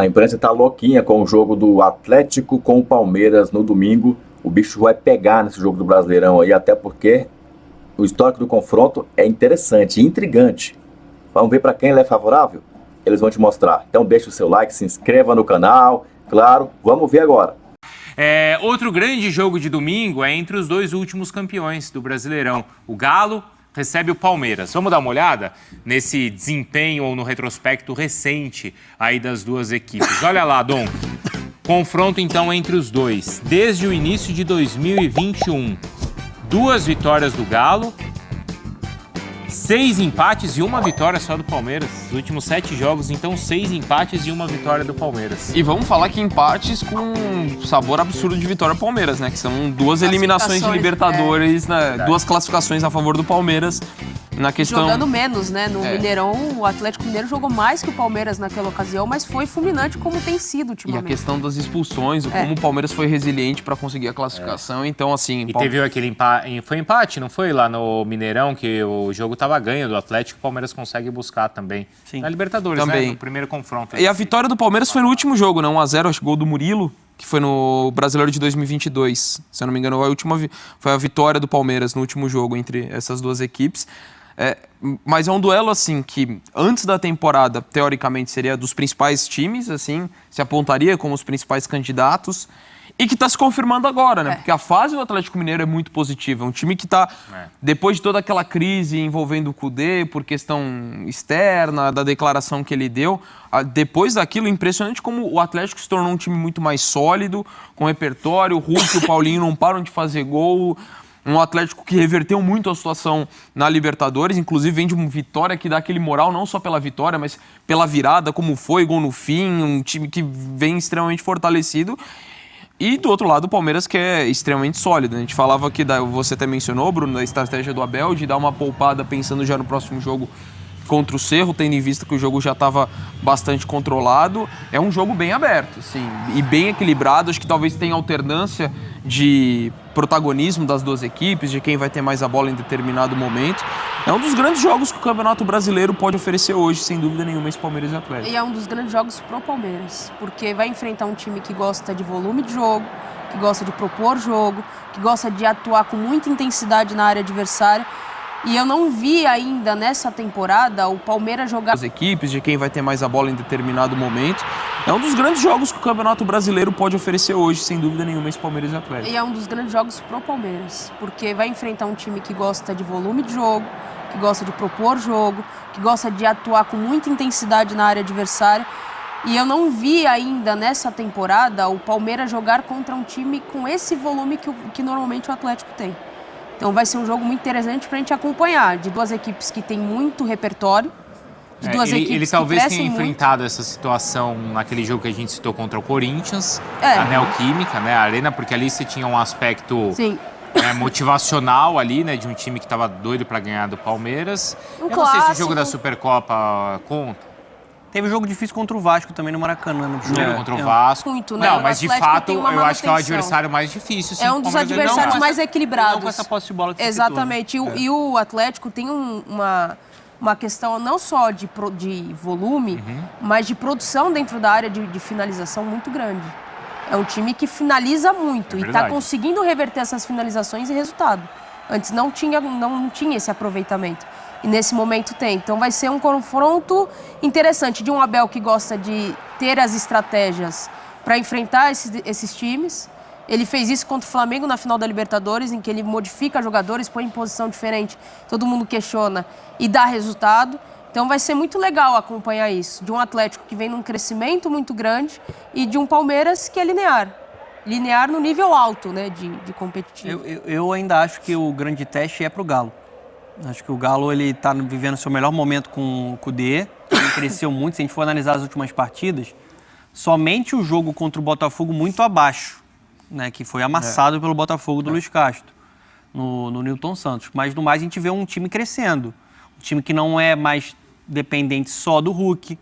A imprensa está louquinha com o jogo do Atlético com o Palmeiras no domingo. O bicho vai pegar nesse jogo do Brasileirão aí, até porque o histórico do confronto é interessante, intrigante. Vamos ver para quem ele é favorável? Eles vão te mostrar. Então deixa o seu like, se inscreva no canal. Claro, vamos ver agora. Outro grande jogo de domingo é entre os dois últimos campeões do Brasileirão. O Galo recebe o Palmeiras. Vamos dar uma olhada nesse desempenho ou no retrospecto recente aí das duas equipes. Olha lá, Dom. Confronto então entre os dois. Desde o início de 2021, 2 vitórias do Galo, 6 empates e 1 vitória só do Palmeiras. Nos últimos 7 jogos, então, 6 empates e 1 vitória do Palmeiras. E vamos falar que empates com sabor absurdo de vitória do Palmeiras, né? Que são 2 eliminações de Libertadores, né? 2 classificações a favor do Palmeiras. Na questão... Jogando menos, né? No Mineirão, o Atlético Mineiro jogou mais que o Palmeiras naquela ocasião, mas foi fulminante como tem sido ultimamente. E a questão das expulsões, como o Palmeiras foi resiliente para conseguir a classificação. Então, assim... E teve aquele empate, foi empate, não foi? Lá no Mineirão, que o jogo estava ganho do Atlético, o Palmeiras consegue buscar também. Sim. Na Libertadores, também. né? No primeiro confronto. E a vitória do Palmeiras foi no último jogo, né? 1-0, acho que gol do Murilo, que foi no Brasileiro de 2022. Se eu não me engano, foi a vitória do Palmeiras no último jogo entre essas duas equipes. Mas é um duelo, assim, que antes da temporada, teoricamente, seria dos principais times, assim, se apontaria como os principais candidatos, e que está se confirmando agora, né? Porque a fase do Atlético Mineiro é muito positiva. É um time que está, depois de toda aquela crise envolvendo o Kudê, por questão externa, da declaração que ele deu, depois daquilo, impressionante como o Atlético se tornou um time muito mais sólido, com repertório, o Hulk e o Paulinho não param de fazer gol. Um Atlético que reverteu muito a situação na Libertadores, inclusive vem de uma vitória que dá aquele moral, não só pela vitória, mas pela virada, como foi, gol no fim, um time que vem extremamente fortalecido. E do outro lado, o Palmeiras, que é extremamente sólido. A gente falava que, você até mencionou, Bruno, da estratégia do Abel, de dar uma poupada pensando já no próximo jogo contra o Cerro, tendo em vista que o jogo já estava bastante controlado. É um jogo bem aberto, sim, e bem equilibrado. Acho que talvez tenha alternância de protagonismo das duas equipes, de quem vai ter mais a bola em determinado momento. É um dos grandes jogos que o Campeonato Brasileiro pode oferecer hoje, sem dúvida nenhuma, esse Palmeiras e Atlético. E é um dos grandes jogos pro Palmeiras, porque vai enfrentar um time que gosta de volume de jogo, que gosta de propor jogo, que gosta de atuar com muita intensidade na área adversária. E eu não vi ainda nessa temporada o Palmeiras jogar... As equipes, de quem vai ter mais a bola em determinado momento. É um dos grandes jogos que o Campeonato Brasileiro pode oferecer hoje, sem dúvida nenhuma, esse Palmeiras e Atlético. E é um dos grandes jogos pro Palmeiras, porque vai enfrentar um time que gosta de volume de jogo, que gosta de propor jogo, que gosta de atuar com muita intensidade na área adversária. E eu não vi ainda nessa temporada o Palmeiras jogar contra um time com esse volume que normalmente o Atlético tem. Então vai ser um jogo muito interessante para a gente acompanhar, de duas equipes que têm muito repertório, de duas equipes ele que talvez tenha crescem enfrentado essa situação naquele jogo que a gente citou contra o Corinthians, a Neoquímica, né, a Arena, porque ali você tinha um aspecto motivacional ali, né, de um time que estava doido para ganhar do Palmeiras. Eu não sei se o jogo da Supercopa conta. Teve um jogo difícil contra o Vasco também no Maracanã. No jogo contra o Vasco. Muito, né? Não, mas de fato eu acho que é o adversário mais difícil. Sim, é um dos adversários mais equilibrados. Não com essa posse de bola que exatamente. Citou, né? E o Atlético tem uma questão não só de volume, mas de produção dentro da área de finalização muito grande. É um time que finaliza muito e está conseguindo reverter essas finalizações em resultado. Antes não tinha esse aproveitamento. E nesse momento tem. Então vai ser um confronto interessante de um Abel que gosta de ter as estratégias para enfrentar esses times. Ele fez isso contra o Flamengo na final da Libertadores, em que ele modifica jogadores, põe em posição diferente, todo mundo questiona e dá resultado. Então vai ser muito legal acompanhar isso. De um Atlético que vem num crescimento muito grande e de um Palmeiras que é linear. Linear no nível alto, né, de competitivo. Eu ainda acho que o grande teste é para o Galo. Acho que o Galo está vivendo seu melhor momento com o Kudê. Ele cresceu muito. Se a gente for analisar as últimas partidas, somente o jogo contra o Botafogo muito abaixo, né, que foi amassado pelo Botafogo do Luiz Castro, no Nilton Santos. Mas no mais a gente vê um time crescendo. Um time que não é mais dependente só do Hulk.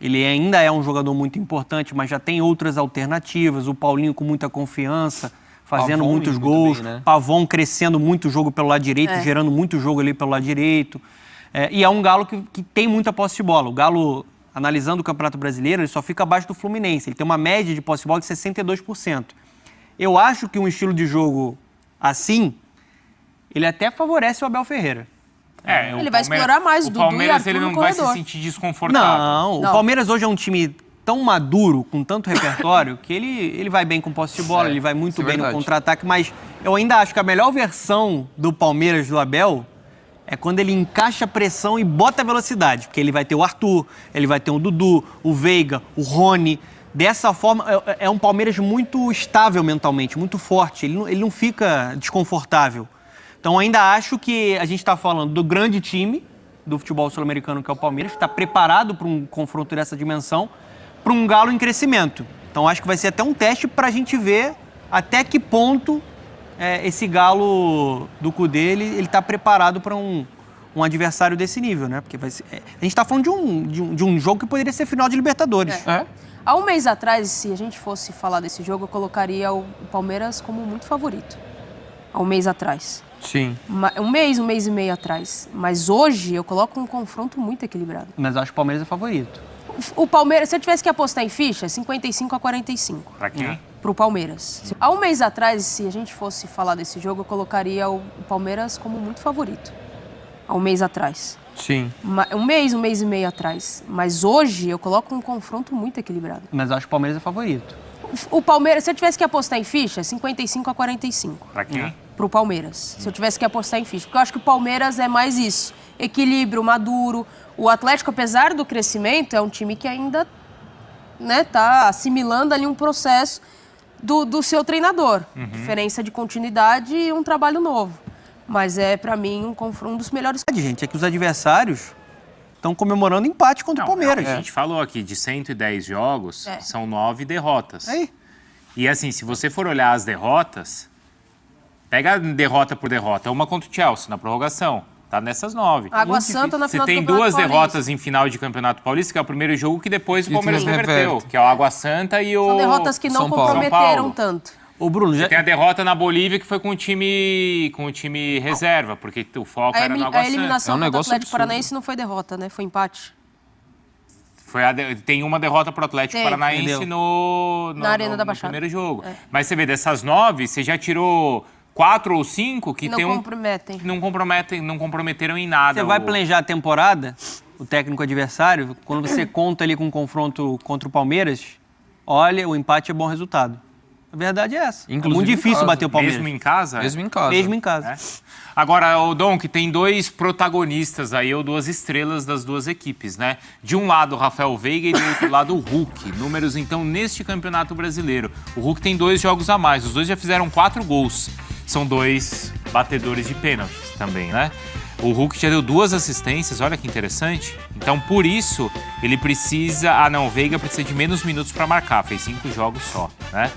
Ele ainda é um jogador muito importante, mas já tem outras alternativas. O Paulinho com muita confiança, fazendo muitos gols, bem, né? Pavon crescendo muito o jogo pelo lado direito, gerando muito jogo ali pelo lado direito. E é um Galo que tem muita posse de bola. O Galo analisando o Campeonato Brasileiro, ele só fica abaixo do Fluminense. Ele tem uma média de posse de bola de 62%. Eu acho que um estilo de jogo assim, ele até favorece o Abel Ferreira. Ele vai explorar mais o Dudu e Palmeiras Arthur ele no não vai corredor. se sentir desconfortável. Não, o Palmeiras hoje é um time tão maduro, com tanto repertório, que ele vai bem com posse de bola, ele vai muito bem no contra-ataque, mas eu ainda acho que a melhor versão do Palmeiras do Abel é quando ele encaixa a pressão e bota a velocidade, porque ele vai ter o Arthur, ele vai ter o Dudu, o Veiga, o Rony. Dessa forma, é um Palmeiras muito estável mentalmente, muito forte, ele não fica desconfortável. Então ainda acho que a gente está falando do grande time do futebol sul-americano, que é o Palmeiras, que está preparado para um confronto dessa dimensão, para um Galo em crescimento. Então acho que vai ser até um teste para a gente ver até que ponto esse Galo do Kudê ele está preparado para um adversário desse nível, né? Porque a gente está falando de um jogo que poderia ser final de Libertadores. Há um mês atrás, se a gente fosse falar desse jogo, eu colocaria o Palmeiras como muito favorito. Há um mês atrás. Sim. Um mês e meio atrás. Mas hoje eu coloco um confronto muito equilibrado. Mas eu acho que o Palmeiras é favorito. O Palmeiras, se eu tivesse que apostar em ficha, 55-45. Pra quem? Pro Palmeiras. Há um mês atrás, se a gente fosse falar desse jogo, eu colocaria o Palmeiras como muito favorito. Há um mês atrás. Sim. Um mês e meio atrás. Mas hoje eu coloco um confronto muito equilibrado. Mas eu acho que o Palmeiras é favorito. O Palmeiras, se eu tivesse que apostar em ficha, 55-45. Pra quem? Pro Palmeiras. Se eu tivesse que apostar em ficha. Porque eu acho que o Palmeiras é mais isso. Equilíbrio, maduro. O Atlético, apesar do crescimento, é um time que ainda tá assimilando ali um processo do seu treinador. Diferença de continuidade e um trabalho novo. Mas é, pra mim, um dos melhores. Gente, é que os adversários estão comemorando empate contra o Palmeiras. A gente falou aqui de 110 jogos, são 9 derrotas. E assim, se você for olhar as derrotas, pega derrota por derrota. Uma contra o Chelsea, na prorrogação. Tá nessas 9. Água Santa na final do Você tem Campeonato 2 Paulista. derrotas em final de Campeonato Paulista, que é o primeiro jogo que depois o Palmeiras reverteu, reverte. que é o Água Santa e o... São derrotas que não São Paulo. comprometeram tanto. Ô, Bruno, já... Tem a derrota na Bolívia, que foi com o time reserva, porque o foco era no Água A Santa. eliminação É um contra o negócio Atlético absurdo. Paranaense não foi derrota, né? Foi empate. Tem uma derrota pro Atlético Tem, Paranaense entendeu? Na Arena da no Baixada. primeiro jogo. Mas você vê, dessas 9, você já tirou 4 ou 5 que Não tem comprometem. não comprometeram em nada. Você vai planejar a temporada, o técnico adversário, quando você conta ali com um confronto contra o Palmeiras, olha, o empate é bom resultado. A verdade é essa. Inclusive é muito em difícil casa. bater o Palmeiras. Mesmo em casa? Mesmo em casa. Mesmo em casa. É. Agora, o Dom, que tem 2 protagonistas aí, ou 2 estrelas das 2 equipes, né? De um lado, o Rafael Veiga e do outro lado, o Hulk. Números, então, neste Campeonato Brasileiro. O Hulk tem 2 jogos a mais. Os 2 já fizeram 4 gols. São 2 batedores de pênaltis também, né? O Hulk já deu 2 assistências, olha que interessante. Então, por isso, ele precisa... o Veiga precisa de menos minutos para marcar. Fez 5 jogos só, né?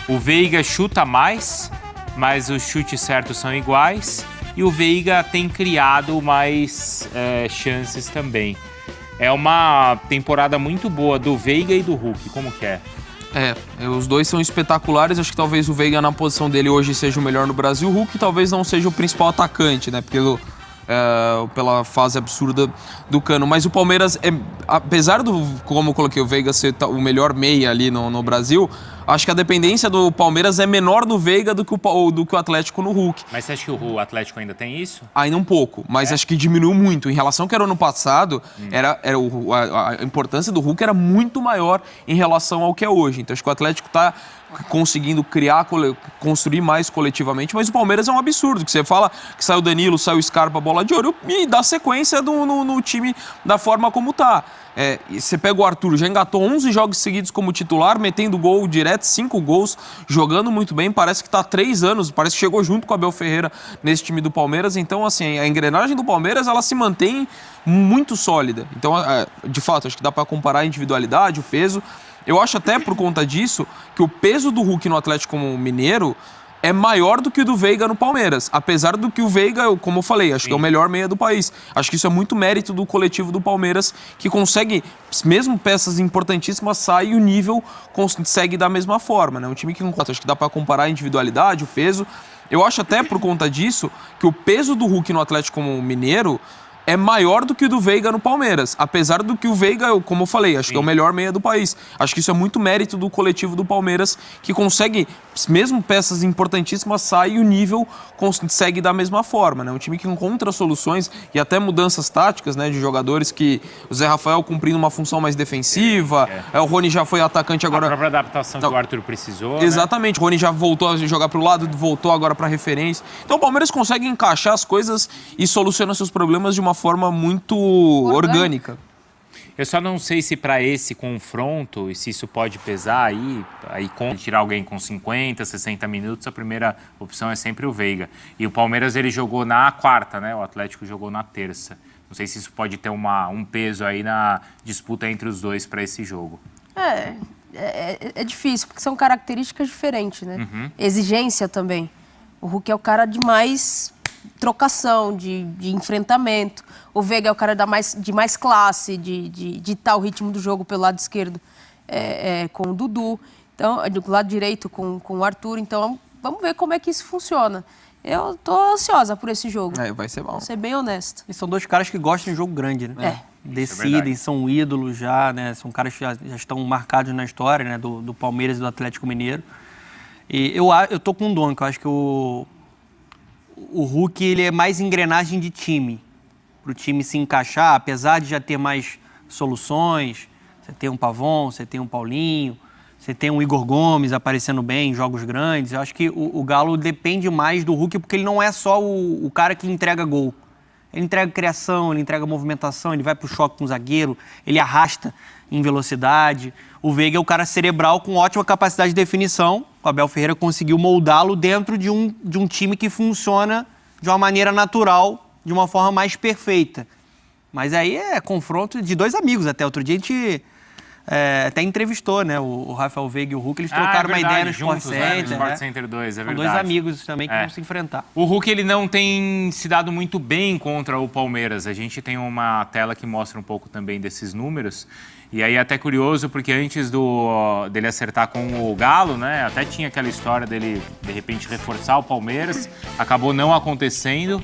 O Veiga chuta mais, mas os chutes certos são iguais. E o Veiga tem criado mais chances também. É uma temporada muito boa do Veiga e do Hulk. Como que é? Os dois são espetaculares. Acho que talvez o Veiga na posição dele hoje seja o melhor no Brasil. O Hulk talvez não seja o principal atacante, né? Pela fase absurda do Cano. Mas o Palmeiras, apesar do, como eu coloquei, o Veiga ser o melhor meia ali no Brasil, acho que a dependência do Palmeiras é menor no Veiga do que o Atlético no Hulk. Mas você acha que o Atlético ainda tem isso? Ainda um pouco, mas acho que diminuiu muito. Em relação ao que era o ano passado, a importância do Hulk era muito maior em relação ao que é hoje. Então acho que o Atlético está conseguindo construir mais coletivamente, mas o Palmeiras é um absurdo, que você fala que sai o Danilo, sai o Scarpa, bola de ouro, e dá sequência no time da forma como tá. Você pega o Arthur, já engatou 11 jogos seguidos como titular, metendo gol direto, 5 gols, jogando muito bem, parece que tá há 3 anos, parece que chegou junto com o Abel Ferreira nesse time do Palmeiras. Então, assim, a engrenagem do Palmeiras, ela se mantém muito sólida. Então, de fato, acho que dá para comparar a individualidade, o peso. Eu acho até, por conta disso, que o peso do Hulk no Atlético Mineiro é maior do que o do Veiga no Palmeiras. Apesar do que o Veiga, como eu falei, acho que é o melhor meia do país. Acho que isso é muito mérito do coletivo do Palmeiras, que consegue, mesmo peças importantíssimas, sai e o nível consegue da mesma forma, né? Um time que não conta. Acho que dá para comparar a individualidade, o peso. Eu acho até, por conta disso, que o peso do Hulk no Atlético Mineiro é maior do que o do Veiga no Palmeiras. Apesar do que o Veiga, como eu falei, acho que é o melhor meia do país. Acho que isso é muito mérito do coletivo do Palmeiras, que consegue, mesmo peças importantíssimas, sai e o nível consegue da mesma forma, né? Um time que encontra soluções e até mudanças táticas, né, de jogadores, que o Zé Rafael cumprindo uma função mais defensiva, o Rony já foi atacante agora. A própria adaptação que o Arthur precisou. Exatamente, né? O Rony já voltou a jogar pro lado, voltou agora para referência. Então o Palmeiras consegue encaixar as coisas e soluciona seus problemas de uma forma muito orgânica. Eu só não sei se para esse confronto, e se isso pode pesar aí tirar alguém com 50, 60 minutos, a primeira opção é sempre o Veiga. E o Palmeiras ele jogou na quarta, né? O Atlético jogou na terça. Não sei se isso pode ter um peso aí na disputa entre os dois para esse jogo. É difícil, porque são características diferentes, né? Exigência também. O Hulk é o cara de mais trocação, de enfrentamento. O Veiga é o cara de mais classe, de ditar o ritmo do jogo pelo lado esquerdo com o Dudu, então, do lado direito com o Arthur. Então, vamos ver como é que isso funciona. Eu tô ansiosa por esse jogo. Vai ser bom. Vou ser bem honesto. E são dois caras que gostam de jogo grande, né? Decidem, são ídolos já, né? São caras que já estão marcados na história, né? Do Palmeiras e do Atlético Mineiro. E eu tô com um dono, que eu acho que o Hulk ele é mais engrenagem de time. Para o time se encaixar, apesar de já ter mais soluções. Você tem um Pavon, você tem um Paulinho, você tem um Igor Gomes aparecendo bem em jogos grandes. Eu acho que o Galo depende mais do Hulk, porque ele não é só o cara que entrega gol. Ele entrega criação, ele entrega movimentação, ele vai pro choque com o zagueiro, ele arrasta em velocidade. O Veiga é o cara cerebral com ótima capacidade de definição. O Abel Ferreira conseguiu moldá-lo dentro de um time que funciona de uma maneira natural, de uma forma mais perfeita. Mas aí é confronto de dois amigos até. Outro dia a gente até entrevistou, né? O Rafael Veiga e o Hulk, eles trocaram uma ideia no Sport Center. No Sport Center 2, São dois amigos também que vão se enfrentar. O Hulk ele não tem se dado muito bem contra o Palmeiras. A gente tem uma tela que mostra um pouco também desses números. E aí é até curioso, porque antes dele acertar com o Galo, né? Até tinha aquela história dele, de repente, reforçar o Palmeiras. Acabou não acontecendo.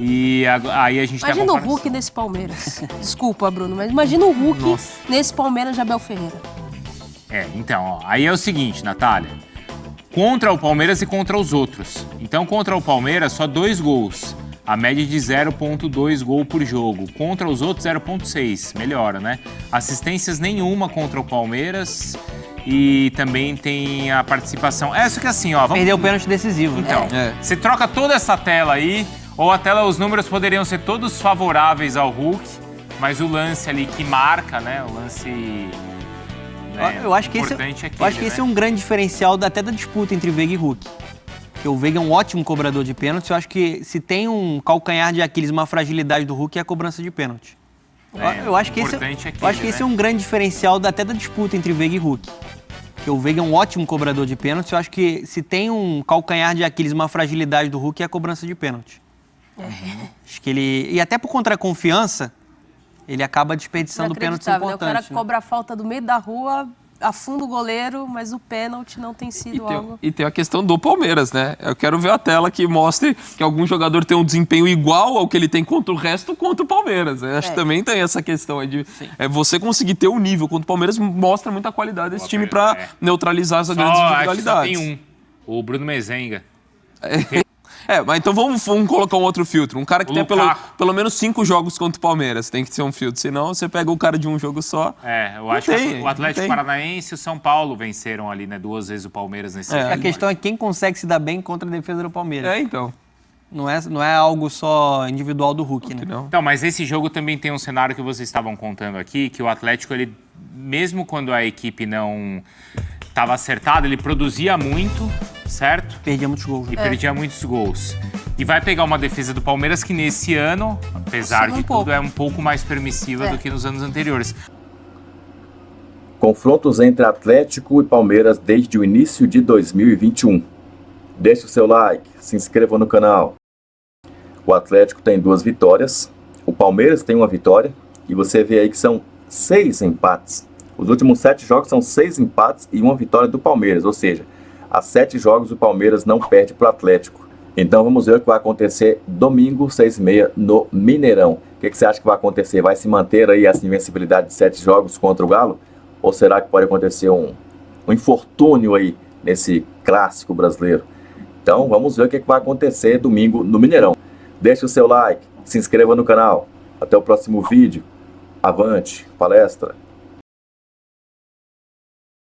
E aí a gente tem a comparação. Imagina o Hulk nesse Palmeiras. Desculpa, Bruno, mas imagina o Hulk nesse Palmeiras de Abel Ferreira. Então, aí é o seguinte, Natália. Contra o Palmeiras e contra os outros. Então, contra o Palmeiras, só 2 gols. A média de 0,2 gol por jogo. Contra os outros, 0,6. Melhora, né? Assistências nenhuma contra o Palmeiras. E também tem a participação. Só que assim, ó... Perdeu o pênalti decisivo. Então, você troca toda essa tela aí, ou a tela, os números poderiam ser todos favoráveis ao Hulk, mas o lance ali que marca, né? O lance... Eu acho que esse é um grande diferencial até da disputa entre Veiga e Hulk. Porque o Veiga é um ótimo cobrador de pênalti. Eu acho que se tem um calcanhar de Aquiles, uma fragilidade do Hulk, é a cobrança de pênalti. Eu acho que esse é um grande diferencial até da disputa entre Veiga e Hulk. Porque o Veiga é um ótimo cobrador de pênalti. Eu acho que se tem um calcanhar de Aquiles, uma fragilidade do Hulk, é a cobrança de pênalti. Acho que ele... E até por contra a confiança, ele acaba desperdiçando pênaltis importantes. O cara cobra a falta do meio da rua, afunda o goleiro, mas o pênalti não tem sido algo... E tem a questão do Palmeiras, né? Eu quero ver a tela que mostre que algum jogador tem um desempenho igual ao que ele tem contra o resto, contra o Palmeiras. Eu acho que também tem essa questão aí de você conseguir ter um nível contra o Palmeiras, mostra muita qualidade desse time para neutralizar as grandes individualidades. Só tem o Bruno Mezenga. Mas então vamos colocar um outro filtro. Um cara que tem pelo menos 5 jogos contra o Palmeiras. Tem que ser um filtro. Senão você pega o cara de um jogo só. Eu acho que o Atlético Paranaense e o São Paulo venceram ali, né? 2 vezes o Palmeiras nesse jogo. A questão é quem consegue se dar bem contra a defesa do Palmeiras. Então. Não é algo só individual do Hulk, né? Não. Então, mas esse jogo também tem um cenário que vocês estavam contando aqui, que o Atlético, ele, mesmo quando a equipe não estava acertada, ele produzia muito, certo? Perdia muitos gols. E perdia muitos gols. E vai pegar uma defesa do Palmeiras que nesse ano, apesar de tudo, é um pouco mais permissiva do que nos anos anteriores. Confrontos entre Atlético e Palmeiras desde o início de 2021. Deixe o seu like, se inscreva no canal. O Atlético tem 2 vitórias, o Palmeiras tem 1 vitória, e você vê aí que são 6 empates. Os últimos 7 jogos são 6 empates e 1 vitória do Palmeiras, ou seja, há 7 jogos o Palmeiras não perde para o Atlético. Então vamos ver o que vai acontecer domingo, 6h30, no Mineirão. O que você acha que vai acontecer? Vai se manter aí essa invencibilidade de 7 jogos contra o Galo? Ou será que pode acontecer um infortúnio aí nesse clássico brasileiro? Então vamos ver o que vai acontecer domingo no Mineirão. Deixe o seu like, se inscreva no canal. Até o próximo vídeo. Avante, palestra!